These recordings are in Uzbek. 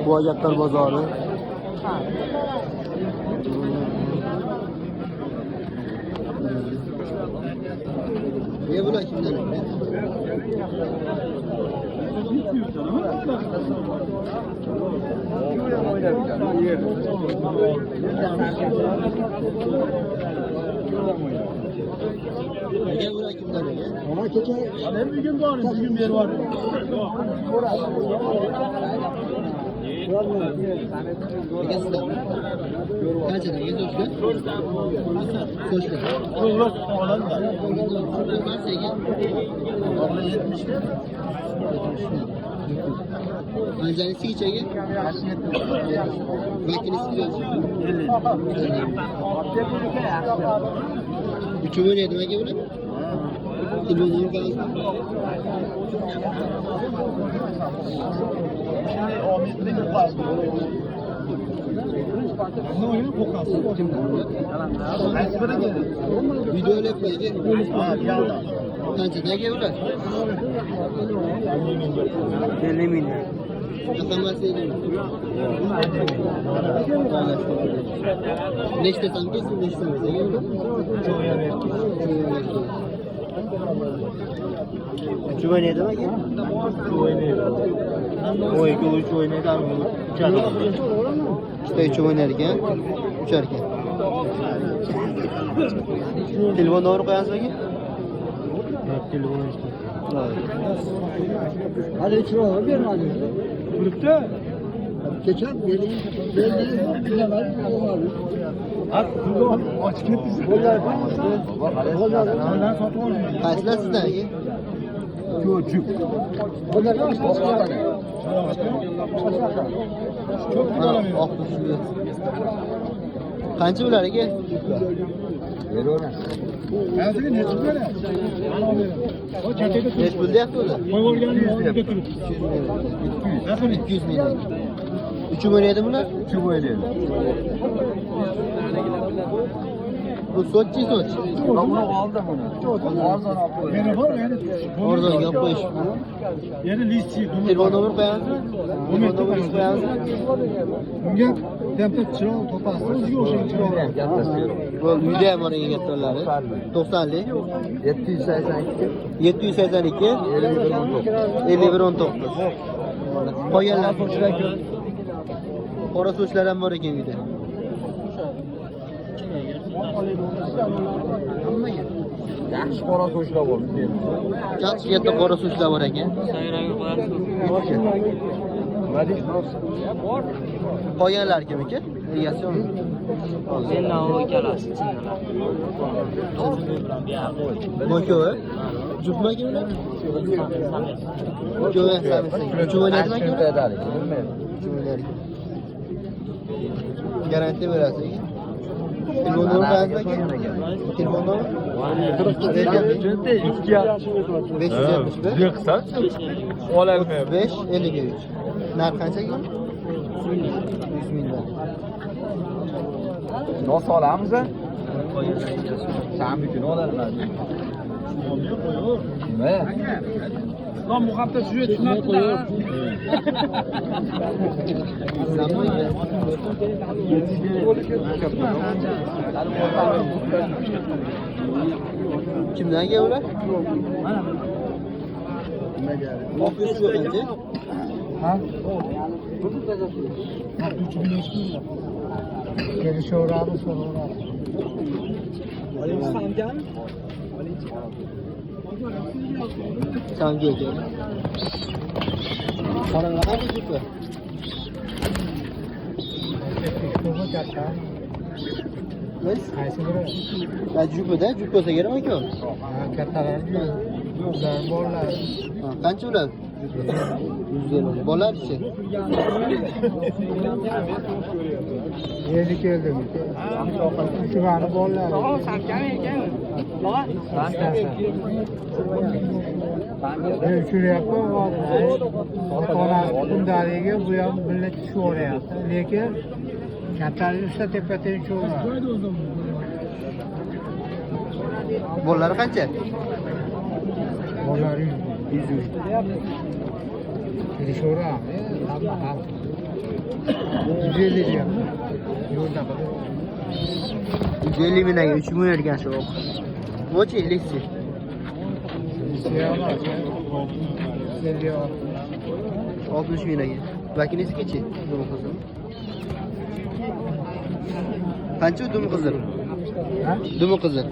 Boyatlar bozori. Ne bu lan kimden? Ne bu lan kimden? Ama keçe. Ben bir gün var, bir gün bir yer var. Kaç lira? 7 hoşlar. Hoşlar. Yollar falan da. Kaç lira? 70 lira. Ancanesi geçecek. Makinesi biliyorsun. 50. Üçü böyle yedim. Hangi böyle? Kilonun falan. O bir var. Ne oluyor? Kokası. Video öyle yapmayacak. Ha, bir anda. Kaçı ne geliyorlar? 50 milyon. Yakamaz yedim. Ne istesem kesin ne istemez. Ne geliyorlar? Çoğuya ver. Şu böyle yedim. O iki üç oynayan uçar. İşte üçü oynarken, uçarken. Telefon doğru koyarsın ki? Evet, telefonu işte. Hadi üç lira bir hadi. Kulüpte. Geçen belli ne var? Açık etmişsin. Bunlar Ben satıyorum. kaçlar sizden ki? Çocuk. Bunlar kaç tane? Çok güzel oluyor. Kaçı bunlar ki? Ben seni ne çıkıyor? O çekede tut. Neç buldu yapıyorlar? Koy organı götürüp. Nasıl 200 milyon? Üçü böyle yedi bunlar? Şu böyle. Bu soççi soç. Ben bunu aldım bunu. Oradan aldım. Yani var yani. Oradan yapmış. Yani listi. Telefon numara koyarsın. Telefon numara koyarsın. Bunga tempet çıra topasın. O'ziga o'xshagan chiroqlar. Bu video var yine getiriyorlar. 90'lı. 782 5119. Koyarlar. Orası uçlardan var iken video. Yaxshi qora so'chlar bor. Yaxshi katta qora suchlar bor ekan. Qolganlar kim ekan? Egasi yo'qmi? Mendan u ikkalasi chinnalar. Mo'kovi? Jupma kimlar? Mo'kovi samisi. Chuvoyladimi aka? Chuvoylar. Garanti berasiz. Telefon nomeri qayerda aka? Telefon nomeri? 571 Yıksan olabilir. 5 53. Narx qancha ekan? 100 milyon. Nasıl alamiz? Sen bir gün olarlar. Ne? Lan muhabbet suya tutunatlı da. Kimden geliyorlar? Ofis yok bence. Ha? Geliş uğradı sonra uğradı. Sen gel gel. Sana ne kadar çıktı? Biz? Qaysi biri? Ya Jupiter, Jupiter'e gelme ki o. Kattalar ular borlar. Qancha ular? 150. Bolar ichi. Yedi keldim. Shu bani borlar. Ben tushunyapman ona kundaliga bu ham millat tushunyapti. Lekin kattalar esa tepa-teng tushunyapti. Bolar qancha? Borlar 100. Kelishuvram. 150 diyorum. Yolda bak. 150 bin aka 3 million ekan shu. Vochi Lexi. Siyahlar. Siyah. 60 bin aka. Vakinisi kechi? Dum qizim. Qancha dum qizim? Ha? Dum qizim.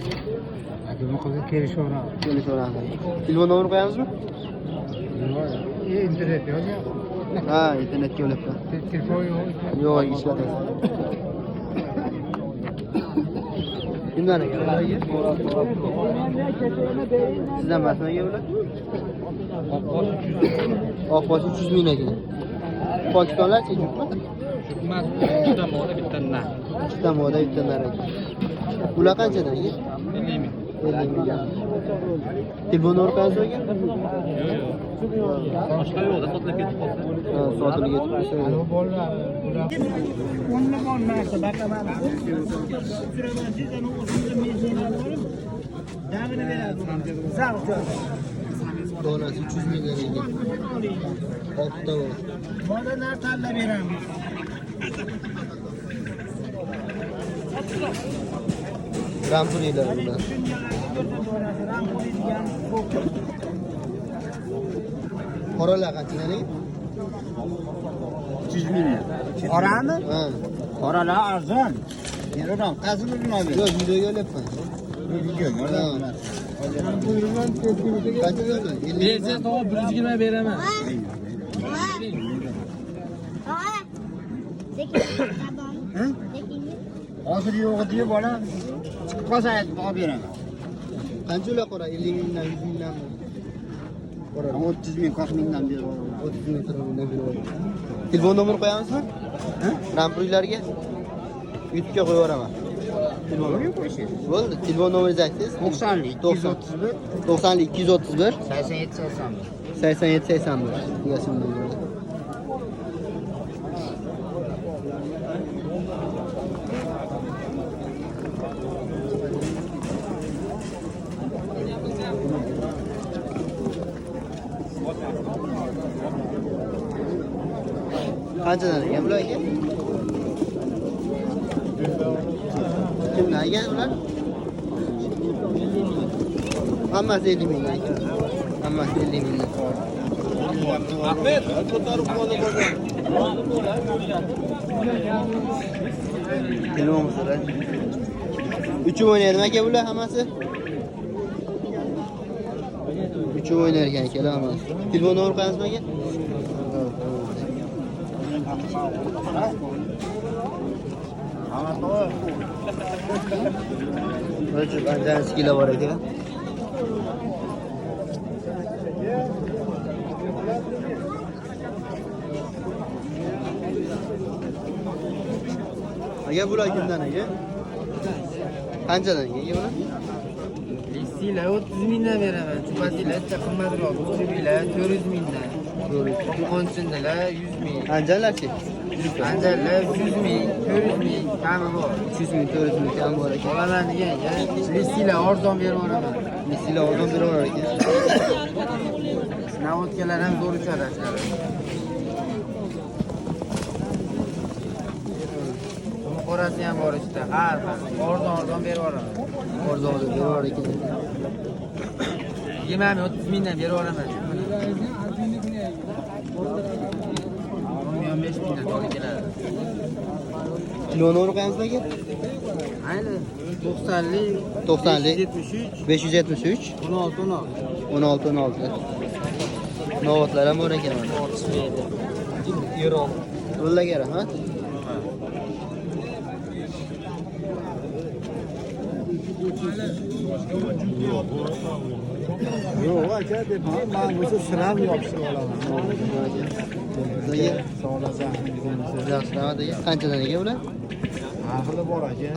Adamı kızı kelişiyorlar. Kelishoramiz. Telefon nomerini qo'yamizmi? İnternet yok ya. Ha, internetga ulabman. Telefon yok. Yo'q, ishlatasiz. Kimdan aka? Sizdan emasmi aka ular? Oqbosh 300 ming aka. Pokistonlarcha juftmi? Emas, ikkita moda bittadan. Ikkita moda bittadan aka. Ular qanchadan aka? 50 ming. 50 ming. Telefon nomeri qo'yasiz aka? Boshqa yo'qda sotilib ketib qoldi. Ha, sotilib ketibdi. Alo bolalar. Onunla olmazsa bakaman. Donasi 300 ming aka. Oltita bor. Bolalar tanlab beramiz. Rampurilar bular. Qoralar qanchadan aka? 300 ming. Orami? Ha. Qoralar arzon. Yeradan qazini bilmaydi. Yo'q, videoga olyapman. Qancha berdi? 50 ming. Bersa to'g'ri 120 beraman. Hozir yo'q diye bola chiqib qolsa aytib olib beraman. Qancha ular qora? 50 mingdan, 100 mingdan. Qora 30 ming, 40 mingdan beraman. 30 ming, 40 mingdan berib. Telefon nomeri qo'yamizmi? Ha? Rampurlarga YouTube'ga qo'yib yuboraman. Telefon nomeri qo'yishingiz? bo'ldi. Telefon nomeringizni aytsangiz. 90lik 231 90lik 231 87 81. 87 81. Degasini bilmayman. Qanchadan ekan bular aka? Kimdan ekan ular? Hammasi 50 ming aka. Hammasi 50 ming. Ahmet, ko'tarib qo'ydi bo'lgan. Kelmoqsizlar. Uchib o'ynaydi aka bular hammasi? Uchib o'ynar ekan akalar hammasi. Telefon nomeri qo'yamizmi aka? O'chib anjan skila bor ekan. Aka bular kimdan aka? Qanchadan aka bular? Lisilar 30 mingdan beraman. Chupasilar qimmatroq. Uchibilar 400 mingdan. Qo'nsindilar 100 ming. Anjanlarchi? Anjarlar 100 ming, 400 ming kami bor. 300 ming, 400 ming kam bor ekan. Bolalarni yanga, lisilar arzon berib yuboraman. Lisilar oldin berib yuborar ekan. Navodkalar ham zo'r uchadi ashulari. Qorasi ham bor ichida. Har arzon berib yuboraman. Orzon berib yuborar ekan. 20 ming, 30 mingdan berib yuboraman. 15 mingdan to'g'ri keladi. Kilo nomeri qo'yamizmi aka? Ayni 90lik 90lik 573 573 16 16 Novotlar ham bor ekan. Eron. Ularga rahmat. Yo'q aka deb men o'sha sinab yopishtirib olaman. Sog' olasizlar. Yaxshi, rahmat aka. Qanchadan aka ular? Har xili bor aka.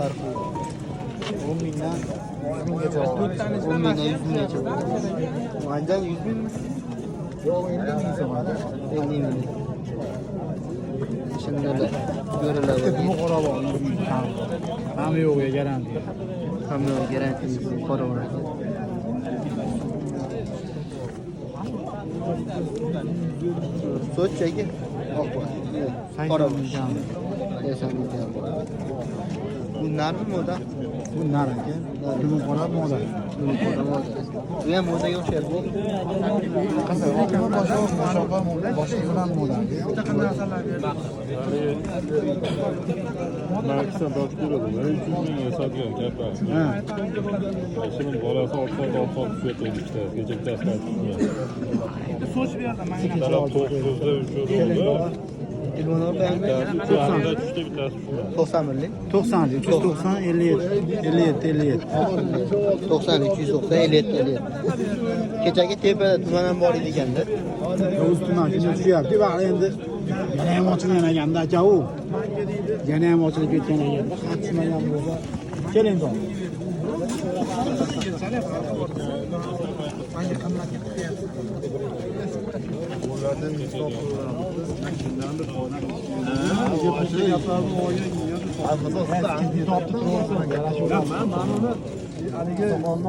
10 mingdan 100 minggacha bor. 10 mingdan 100 minggacha bor. Anjan 100 mingmi? Yo'q 50 ming so'madi. 50 ming. Shundalar. Ko'ralar bor. Bu qora bor 100 ming. Ham yo'q garantiya. Hamma garantiyasi qora bor ekan. Soch aka. Oq bor. Qora 80 ming kam. 80 ming. Bunlarmi moda? Bu nar aka. Dumum qora moda. Bu ham modaga o'xshayapti. Qizil boshqa bilan moda. Marksan dod ko'radi. Men 3 ming sotgan gap. Ha. Shirin bolasi ortdan tushayotgan ikkita. Kecha bittasi qaytdi. Soch bu yerda mana. Talab 9'da 3 o'rnida. Telefon orqali 90'da tushdi bittasi. 90 millik. 90, 390, 57. 90, 390, 57. Kechagi tepada tuman ham bor edi ekanda. Yovuz tuman shunday tushyapti. Vaqti endi yana ham ochilgan ekanda aka u. Yana ham ochilib ketgan ekanda. Xat tushmagan bo'lsa, keling to'g'ri.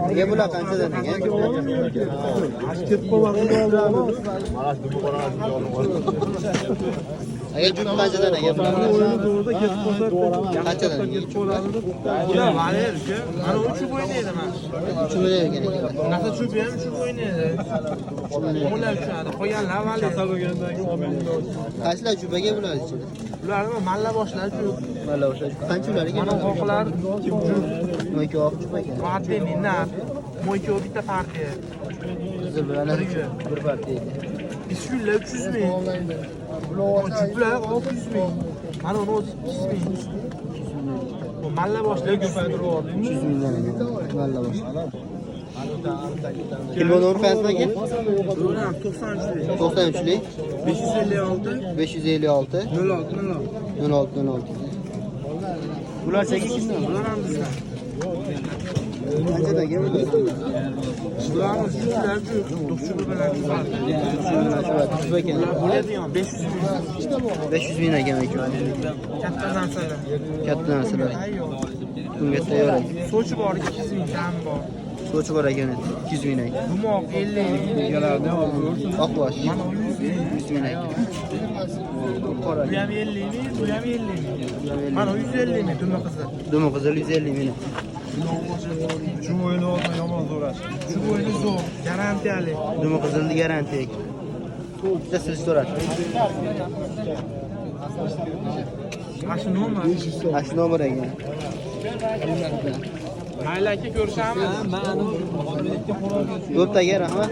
Nega bular qanchadan nega? Agar jup qanchadan nega bular? Qanchadan? Bular valer ku. Mana uchib o'ynaydi mana. Uchib o'ynaydigan ekan. Nasa chub ham uchib o'ynaydi. Ular uchadi. Qo'yganlar valer. Qaysilar jubaga bular ichida? Ular nima malla boshlar chub. Mana o'sha qancha ular ekan? Mana qoqlar Mo'yka oq juba ekan. Muaddini nar. Mo'yko bitta partiya. Qizil bilan bir partiya ekan. Bismillah 300 ming. Chublar 600 ming. Mana uni o'zi 200 ming. Bu malla boshlar ko'paytirib yubordim. 300 mingdan ekan. Mana bosh. Telefon orqasi aka? 93lik 556 06. Bular cheki kimdan? Bular ham bizdan. Qanchadan keldi? Bularimiz yuzlar do'qchi bilan bo'ladigan 500 ming. 500 ming ekan aka. Katta narsalar. Katta narsalar. Bunga tayyor. Sochi bor 200 ming, kam bor. Sochi bor ekan 200 ming ekan. Dumoq 50 ming. Oqbosh Mana 100 ming. 100 ming ekan. Qora. Bu ham 50 ming, bu ham 50 ming. Mana 150 ming dumi qizil. Dumi qizil 150 ming. Shu o'yini olsa yomon so'rash. Shu bo'yni zo'r, garantiyali. Dumi qizilni garantiya ekan. Bitta siz so'radi. Mana shu nomer. Shu nomer ekan. Mayli aka ko'rishamiz. Yo'ldaga rahmat.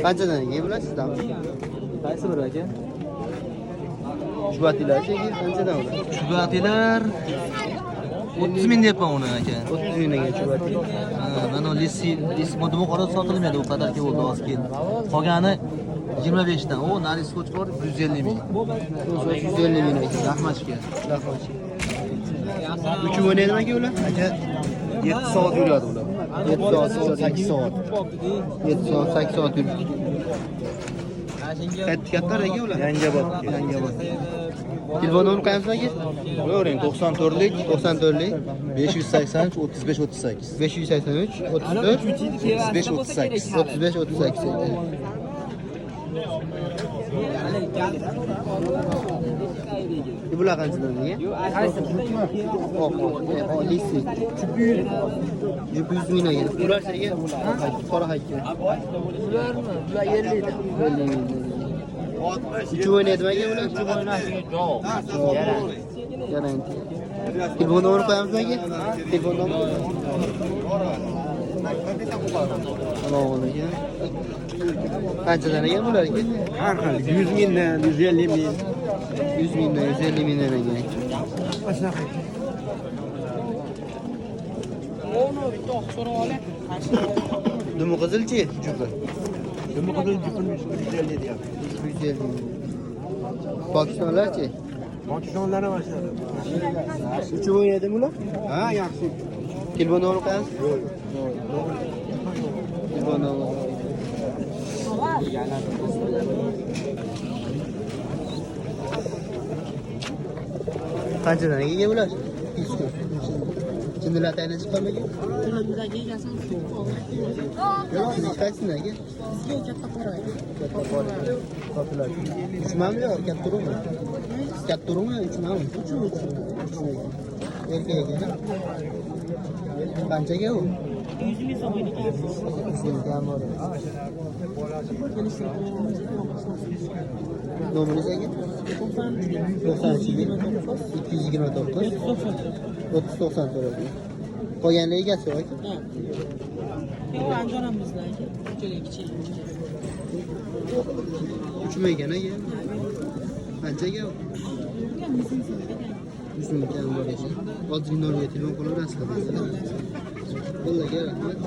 Qanchadan ekan bilasizmi? Qaysi bir aka? Shubatilar-chi, qanchadan ular? Shubatilar 30 ming deyapman uni aka. 30 ming ekan shubati. Mana lisi modumi qora sotilmaydi, u qadarki bo'ldi oz keldi. Qolgani 25 dan. O, nari soch bor 150 ming. 150 ming ekan. Rahmatga. Uchib o'ynaydimi aka ular? Aka 7 soat yuradi ular. 7 soat, 8 soat. 7 soat, 8 soat yuribdi. Kattalar aka ular? Yangiobod. Telefon nomeri qayerda aka? Qo'yavering 94lik 94lik 583 35 38. 583 34 35 38. 35 38 ekan. Bular qanchadan aka? Lisi. Jupi 100 ming ekan. Ular sizga qora hayka. Bularmi? Bular 50 dan. 50 ming. Uchib o'ynaydimi aka ular? Garanti. Telefon nomeri qo'yamiz aka? Telefon nomeri. Allohu aka. Qanchadan ekan bular aka? Har xil 100 mingdan 150 ming. 100 mingdan 150 mingdan ekan. Dumi qizilchi? Jupi. Nima qilib jupini 150 deyapti. 150 ming. Pokistonlarchi? Pokistonlar ham ashulada. Uchib o'ynaydimi ular? Ha, yaxshi. Telefon nomeri qo'yamiz? Telefon nomeri. Qanchadan ega bular? 100 kun. Kimlar tayinli chiqqanmi? Tunamizdagi egasini Siz qaysini aka? bizga katta qora. Katta qora. Sotiladi. 3 mami yo'q, katta turmi? Katta turmi? 3 mami. 3 erkak ekan. Qanchaga u? 100 ming so'm ekan. 100 ming kam bor. Nomeringiz aka? 92 229 3090 so'raydi. Qolganlar egasi yo'q aka? Ha. Yo'q, anjoramizlar aka. Kichik. 3 ming ekan aka. Qanchaga u? 100 ming kam bor ekan. Ozgina o'rniga telefon qilaverasiz qadasizlar. Qo'llaga rahmat.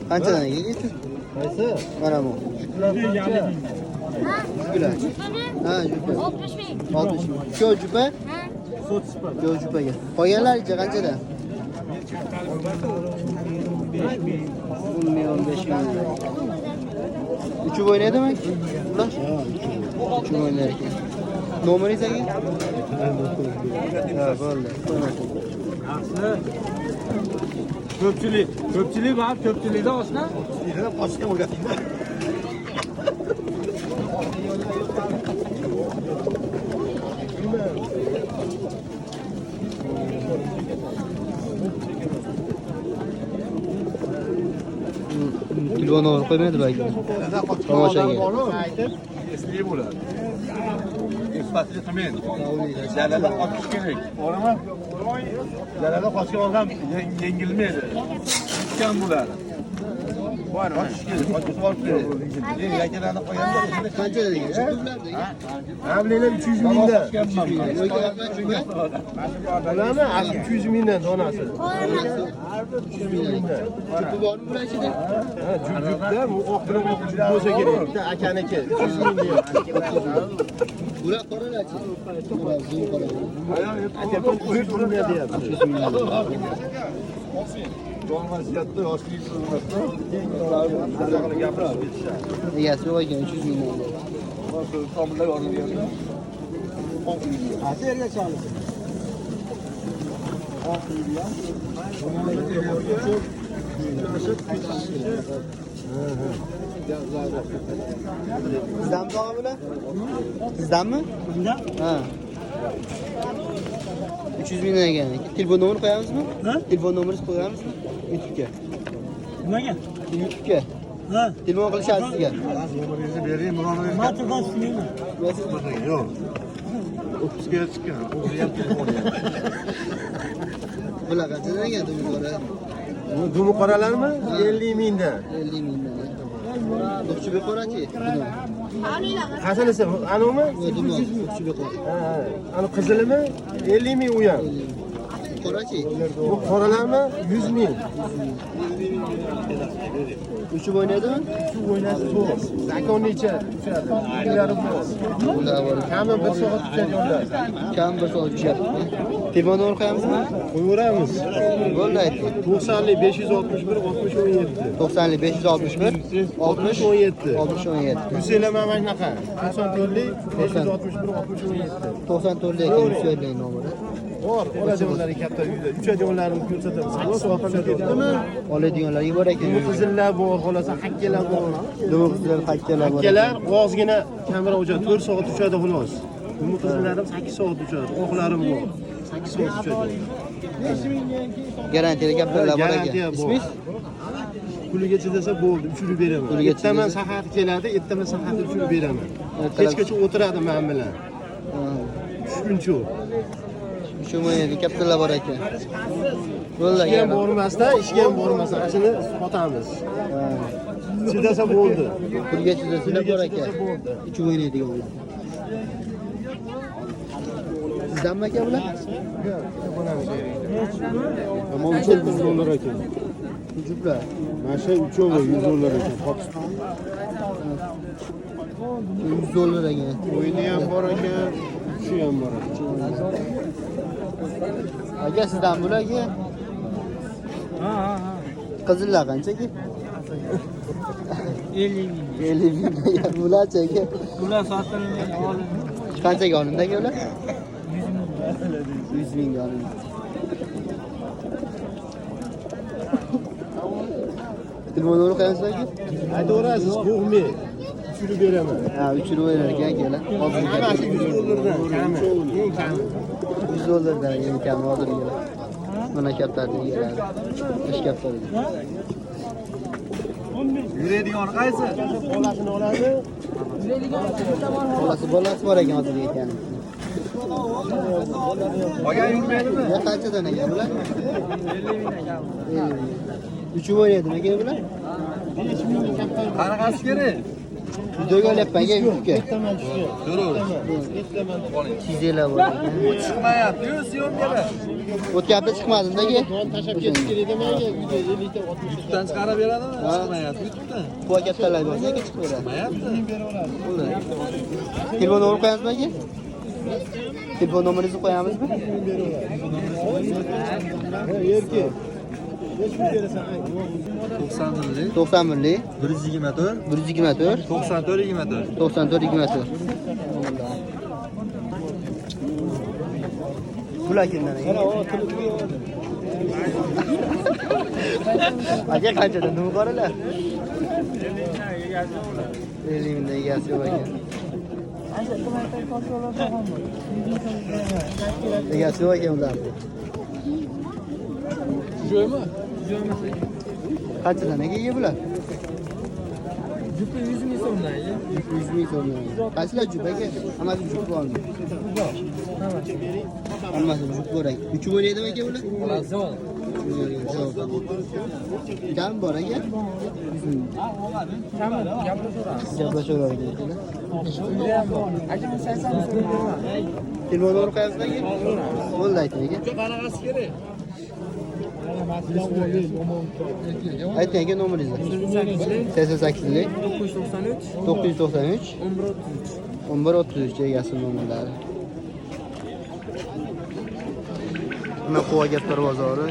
Qanchadan ekan? Qaysi? Mana bu. Shuklar. Ha, jupa. 60 ming. 60 ming. Shu jupa? Shu jupaga. Qolganlaricha qanchada? 15 ming. Uchib o'ynaydimi? Ular? Uchib o'ynar ekan. Nomeringiz aka? Ha, bo'ldi. Ko'pchilik bor, ko'pchilikda oshna. Qochishga o'rgatingda. Telefon nomeri qo'ymaydi balki. Tomoshaga. Esli bo'ladi. Sifatli qilmaydi. Jalala qochish kerak. To'g'rimi? Jalala qochgan odam yengilmaydi. Kam bo'ladi. Qochish kerak. Qochib olib kerak. Yakalarni qo'yanda Qanchada degan? Hamlelar 300 mingdan. Bilami? 300 mingdan donasi. 300 mingdan. Jupi bormi bular ichida? Ha, jujutda bu oq bilan bo'lsa kerak. Bitta akaniki 300 ming deyapti. Bular qoralarchi? Bular zo'r qora. Aka 300 ming deyapti. 300 ming. Jon vaziyatda yoshlik xizmatda keng gapirib ketishadi. Egasi yo'q ekan 300 ming. Tomlar yorilgan. Yerga chalib. Sizdanmi tog'a bular? Sizdanmi? Ha. 300 mingdan ekan. Telefon nomerini qo'yamizmi? Telefon nomeringizni qo'yamizmi? YouTube'ga. Nimaga? YouTube'ga. Ha. Telefon qilishadi sizga. Nomeringizni bering, murojaat Ma telefon istayman. yo'q. 30 ga chiqqan. O'zi ham telefon. Bular qanchadan ekan dumqora? Dumi qoralarmi? 50 mingdan. 50 mingdan. Do'qchibe qorachi? Qasanisi? Anumi? Dumqora. Do'qchibe qora. Ha, ani qizilimi? 50 ming u ham. Qorachi? Bu qoralarmi? 100 ming. Uchib o'ynaydimi? Shu o'ynasi zo'r. Zakonnicha tushadi. Uylari bor. Ular bor. Kami 1 soat tushadi ular. Kam bir soat tushyapti. Telefon nomeri qo'yamizmi? Qo'yaveramiz. Bo'ldi ayting. 90lik 561 60 17. 90lik 561 60 17. 60 17. Yuselama mana shunaqa. 94lik 561 60 17. 94lik Yuselning nomeri. Bor, oladiganlarga katta uyda. Uchadiganlarni ko'rsatamiz. 8 soat tushadimi? Oladiganlarga bor ekan. Qizillar bor, xolasa hakkalar bor. Dumqizlar, hakkalar bor. Hakkalar ozgina kamera o'chadi, 4 soat uchadi xolos. Bu qizlarim 8 soat uchadi. Oqlarim bor. 8 soat uchadi. Garantiyali gaplarlar bor ekan. Garantiya bor. Ismingiz? Puliga chidasa bo'ldi, uchirib beraman. Puliga Ertaman chidasa? sahar keladi, ertaman sahar uchirib beraman. Ertalab- Kechgacha o'tiradi men bilan. Tushguncha. Shu mo'yinda kaptalar bor ekan. Bo'ldi Ishga ham aka. bormasdan, ishga ham bormasdan, shuni sotamiz. Chidasa bo'ldi. Pulga chizasizlar bor ekan. Chidasa bo'ldi. Uchib o'ynaydigan bo'ldi. Sizdanmi aka bular? Tamam, çok $100 ekan. Uchiblar. Mana shu uchovi $100 ekan. $100 ekan. O'yini ham bor ekan, shu ham bor ekan. Aka sizdan bular aka? Ha. Qizillar qancha aka? 50 ming. 50 mingga bularchi aka? Bular sotilmaydi. Qanchaga olindi aka ular? 100 mingga olindi. Telefon nomeri qo'yasizlar aka? Aytaverasiz, qo'rqmay. Tushirib beraman. Ha, uçurup verir ekan akalar. Hozir Hammasi 100 dollardan kami. Eng kami. 100 dollardan eng kami hozir keladi. Mana kaptarni keladi. Ish kaptari. Yuradigan qaysi? Bolasini oladi. Bolasi bor ekan hozir ekan. Olgan yurmaydimi? Ya qanchadan ekan bular? 50 ming. Uchuv o'ynadimi aka bular? Qanaqasi kerak? Videoga olyapman aka YouTube'ga. Oling. Chizinglar bor ekan. Chiqmayapti-yu, syomkada. O'tgan hafta chiqmadimda aka. Tashlab ketib kerak aka. YouTube'dan chiqarib beradimi? Chiqmayapti YouTube'dan. Bu kattalar bo'lsa aka chiqib beradi. Chiqmayapti. Telefon nomeri qo'yamizmi aka? Telefon nomeringizni qo'yamizmi? Erkak. 91 91lik 124 124 94 24. 94 24. Bular kimdan aka? Aka qanchadan nima qoralar? 50 mingdan egasi yo'q ekan. Egasi yo'q ekan ularni. Jo'ymi? Qanchadan aka ega bular? Jupi 100 ming so'mdan. 100 ming so'mdan. Qaysilar jup aka? Hammasi jup bormi? Hammasi jup bor aka. Uch o'ynaydimi aka bular? Kam bor aka? Gaplashaverar ekan. Telefon nomeri qo'yasizlar aka? Bo'ldi ayting aka. Qanaqasi kerak? Ayting aka nomeringizni. 88lik 993 1133 egasi nomerlari. Mana Quva Gaptar bozori.